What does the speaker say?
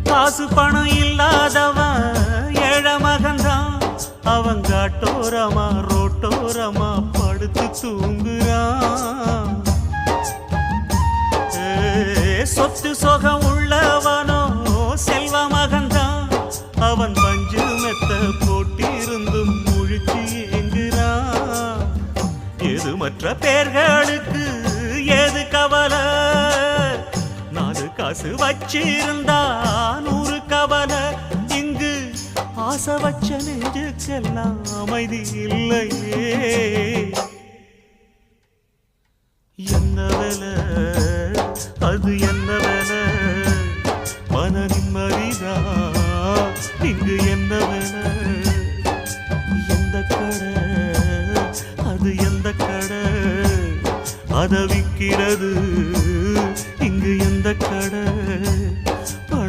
காசு பணம் இல்லாதவன் ஏழை மகன்தான். அவன் காட்டோரமா ரோட்டோரமா படுத்து தூங்குறான். சொத்து சொகம் உள்ளவனோ செல்வ மகன்தான். அவன் பஞ்சு மெத்த போட்டிருந்தும் முழிச்சு ஏங்குறான். எது மற்ற பேர்களுக்கு ஏது கவலை? 4 காசு வச்சிருந்தா 100 கவலை. இங்கு ஆசை வச்ச நெஞ்சுக்கெல்லாம் அமைதி இல்லையே. என்ன வேலை அது என்ன வேலை? மன நிம்மதிதான் இங்கு